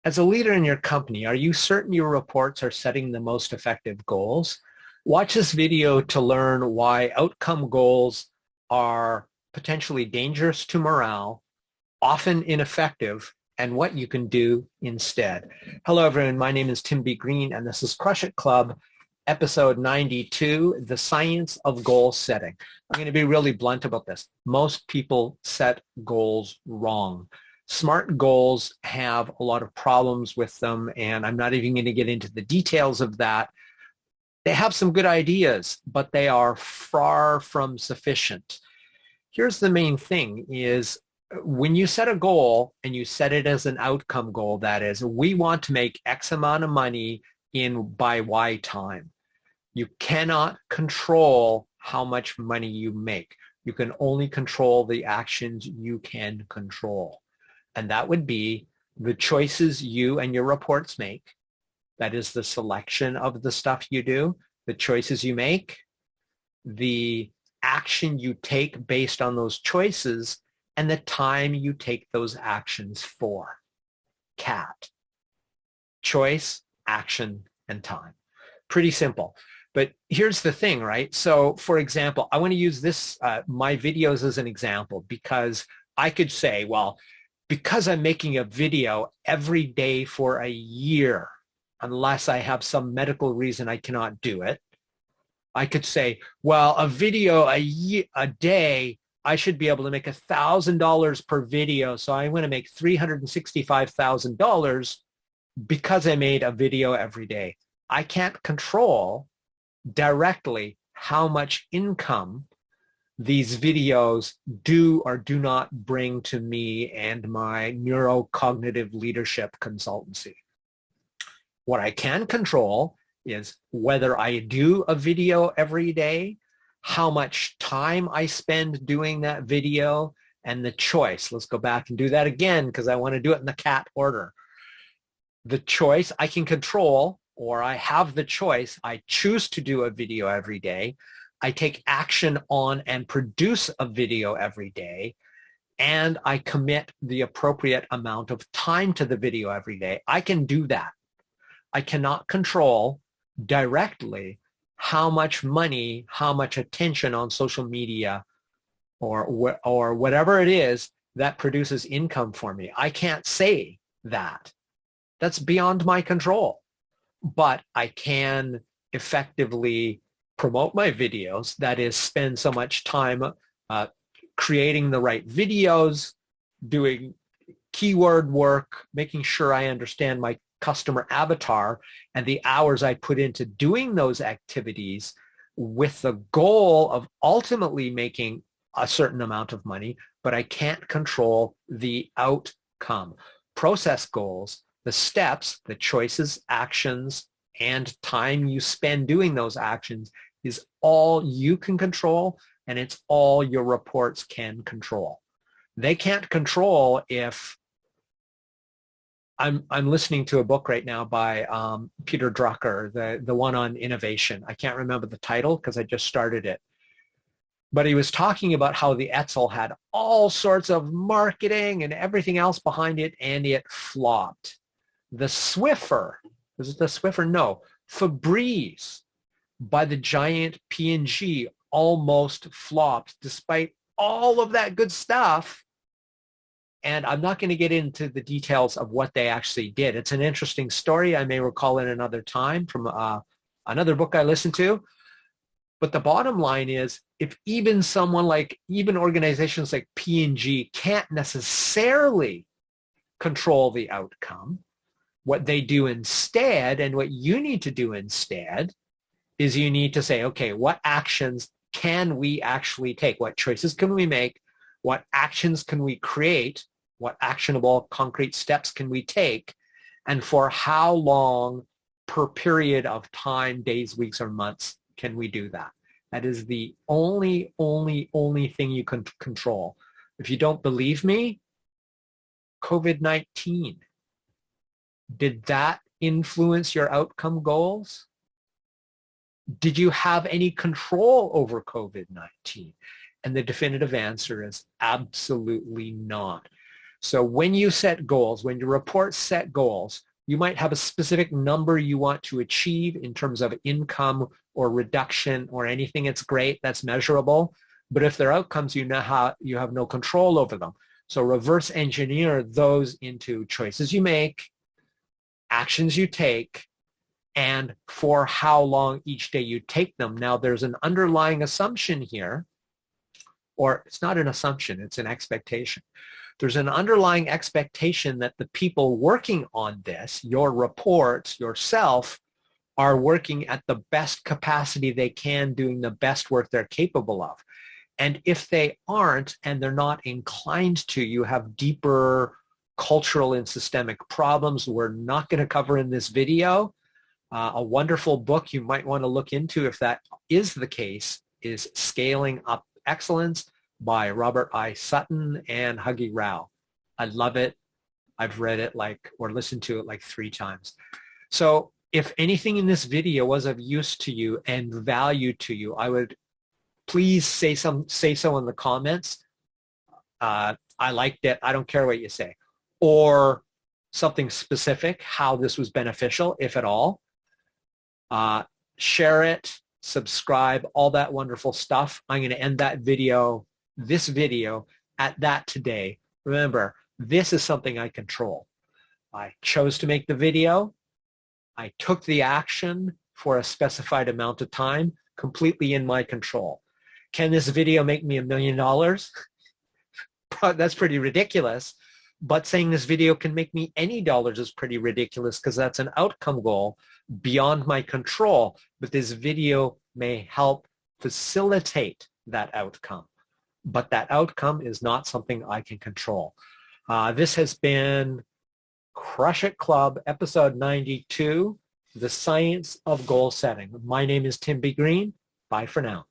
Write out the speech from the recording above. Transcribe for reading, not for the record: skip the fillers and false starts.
As a leader in your company, are you certain your reports are setting the most effective goals? Watch this video to learn why outcome goals are potentially dangerous to morale, often ineffective, and what you can do instead. Hello, everyone. My name is Tim B. Green, and this is Crush It Club, episode 92, The Science of Goal Setting. I'm going to be really blunt about this. Most people set goals wrong. Smart goals have a lot of problems with them, and I'm not even going to get into the details of that. They have some good ideas, but they are far from sufficient. Here's the main thing is when you set a goal and you set it as an outcome goal, that is, we want to make X amount of money by Y time. You cannot control how much money you make. You can only control the actions you can control. And that would be the choices you and your reports make. That is the selection of the stuff you do, the choices you make, the action you take based on those choices, and the time you take those actions for. CAT. Choice, action, and time. Pretty simple. But here's the thing, right? So for example, I want to use my videos as an example because I could say, well, because I'm making a video every day for a year, unless I have some medical reason I cannot do it, I could say, well, a video a day, I should be able to make $1,000 per video. So I'm going to make $365,000 because I made a video every day. I can't control directly how much income these videos do or do not bring to me and my neurocognitive leadership consultancy. What I can control is whether I do a video every day, how much time I spend doing that video, and the choice. Let's go back and do that again because I want to do it in the CAT order. The choice I can control, or I have the choice. I choose to do a video every day. I take action on and produce a video every day, and I commit the appropriate amount of time to the video every day. I can do that. I cannot control directly how much money, how much attention on social media or whatever it is that produces income for me. I can't say that. That's beyond my control. But I can effectively promote my videos, that is, spend so much time creating the right videos, doing keyword work, making sure I understand my customer avatar and the hours I put into doing those activities with the goal of ultimately making a certain amount of money, but I can't control the outcome. Process goals, the steps, the choices, actions, and time you spend doing those actions is all you can control, and it's all your reports can control. They can't control if I'm listening to a book right now by Peter Drucker, the one on innovation. I can't remember the title because I just started it. But he was talking about how the 𝗖𝗿𝘂𝘂𝗀 had all sorts of marketing and everything else behind it, and it flopped. The Swiffer, was it the Swiffer? No, Febreze by the giant P&G almost flopped despite all of that good stuff. And I'm not going to get into the details of what they actually did. It's an interesting story. I may recall it another time from another book I listened to. But the bottom line is, if even organizations like P&G can't necessarily control the outcome, what they do instead, and what you need to do instead, is you need to say, okay, what actions can we actually take? What choices can we make? What actions can we create? What actionable concrete steps can we take? And for how long per period of time, days, weeks, or months, can we do that? That is the only thing you can control. If you don't believe me, COVID-19. Did that influence your outcome goals? Did you have any control over COVID-19? And the definitive answer is absolutely not. So when you set goals, when your reports set goals, you might have a specific number you want to achieve in terms of income or reduction or anything that's great, that's measurable. But if they're outcomes, you know how you have no control over them. So reverse engineer those into choices you make, actions you take, and for how long each day you take them. Now, there's an underlying assumption here, or it's not an assumption, it's an expectation. There's an underlying expectation that the people working on this, your reports, yourself, are working at the best capacity they can, doing the best work they're capable of. And if they aren't, and they're not inclined to, you have deeper cultural and systemic problems we're not going to cover in this video. A wonderful book you might want to look into if that is the case is Scaling Up Excellence by Robert I. Sutton and 𝗤𝗏 Rao. I love it. I've read it or listened to it like 3 times. So if anything in this video was of use to you and value to you, I would please say so in the comments. I liked it. I don't care what you say. Or something specific, how this was beneficial, if at all. Share it, subscribe, all that wonderful stuff. I'm going to end this video at that today. Remember, this is something I control. I chose to make the video. I took the action for a specified amount of time, completely in my control. Can this video make me $1 million? That's pretty ridiculous. But saying this video can make me any dollars is pretty ridiculous because that's an outcome goal beyond my control. But this video may help facilitate that outcome. But that outcome is not something I can control. This has been Crush It Club, episode 92, The Science of Goal Setting. My name is Tim B. Green. Bye for now.